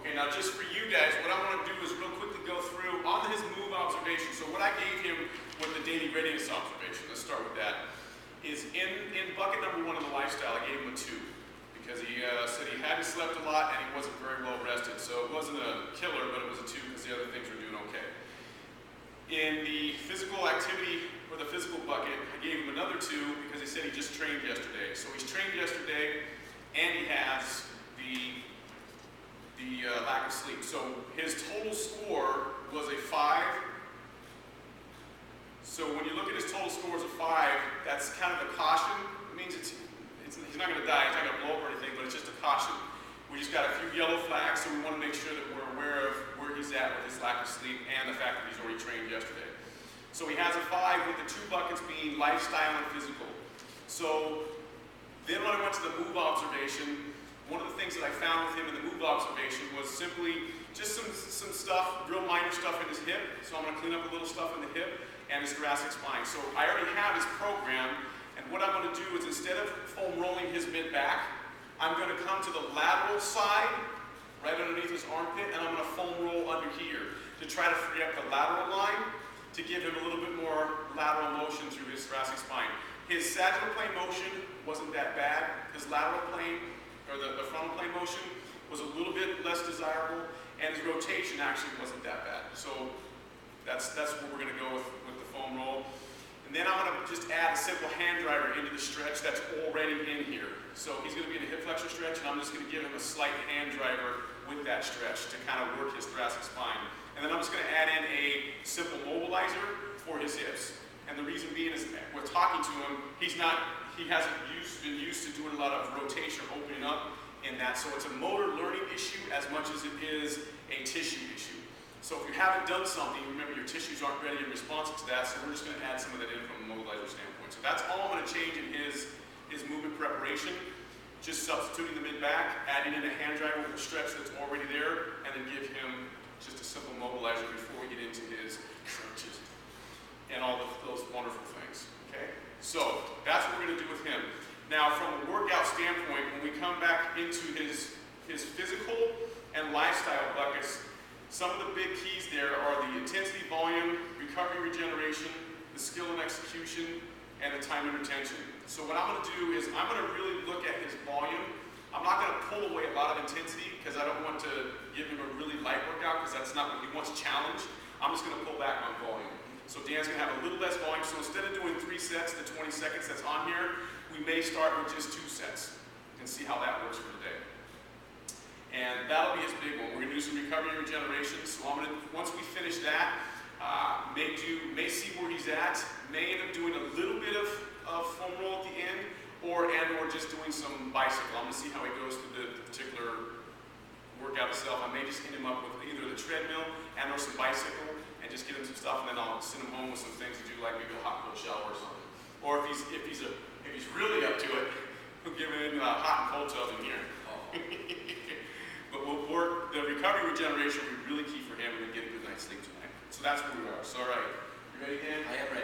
Okay, now just for you guys, what I want to do is real quickly go through on his move observation. So what I gave him with the daily readiness observation, let's start with that, is in bucket number 1 in the lifestyle, I gave him a 2. Because he said he hadn't slept a lot and he wasn't very well rested. So it wasn't a killer, but it was a 2 because the other things were doing okay. In the physical activity, or the physical bucket, I gave him another 2 because he said he just trained yesterday. So he's trained yesterday and he has the lack of sleep. So his total score was a 5. So when you look at his total score as a 5, that's kind of a caution. It means he's not going to die, he's not going to blow up or anything, but it's just a caution. We just got a few yellow flags, so we want to make sure that we're aware of where he's at with his lack of sleep and the fact that he's already trained yesterday. So he has a 5 with the 2 buckets being lifestyle and physical. So then when I went to the move observation, one of the things that I found with him in the move observation was simply just some stuff, real minor stuff in his hip. So I'm going to clean up a little stuff in the hip and his thoracic spine. So I already have his program, and what I'm going to do is instead of foam rolling his mid back, I'm going to come to the lateral side, right underneath his armpit, and I'm going to foam roll under here to try to free up the lateral line to give him a little bit more lateral motion through his thoracic spine. His sagittal plane motion wasn't that bad. His lateral plane, or the frontal plane motion, was a little bit less desirable, and his rotation actually wasn't that bad. So that's what we're going to go with the foam roll. And then I'm going to just add a simple hand driver into the stretch that's already in here. So he's going to be in a hip flexor stretch, and I'm just going to give him a slight hand driver with that stretch to kind of work his thoracic spine. And then I'm just going to add in a simple mobilizer for his hips. And the reason being is with talking to him, he hasn't been used to doing a lot of rotation or opening up in that. So it's a motor learning issue as much as it is a tissue issue. So if you haven't done something, remember your tissues aren't ready and responsive to that, so we're just going to add some of that in from a mobilizer standpoint. So that's all I'm going to change in his movement preparation. Just substituting the mid-back, adding in a hand driver with a stretch that's already there, and then give him just a simple mobilizer before we get into his crunches and all those wonderful things. Okay? So that's what we're going to do with him. Now, from a workout standpoint, when we come back into his physical and lifestyle buckets, some of the big keys there are the intensity, volume, recovery, regeneration, the skill and execution, and the time and retention. So what I'm going to do is I'm going to really look at his volume. I'm not going to pull away a lot of intensity because I don't want to give him a really light workout because that's not what he wants, challenge. I'm just going to pull back on volume. So Dan's going to have a little less volume. So instead of doing 3 sets to 20 seconds that's on here, we may start with just 2 sets and see how that works for today. And that'll be his big one. We're going to do some recovery and regeneration. So I'm going to, once we finish that, may see where he's at, may end up doing a little bit of foam roll at the end, or just doing some bicycle. I'm going to see how he goes through the particular workout itself. I may just end him up with either the treadmill or some bicycle, and just get him some stuff, and then I'll send him home with some things to do, like maybe a hot cold shower or something. Or if he's really up to it, we'll give him a hot and cold tub in here. But we'll work, the recovery regeneration will be really key for him and get a good night's sleep tonight. So that's where we are. So all right, you ready, Dan? I am ready.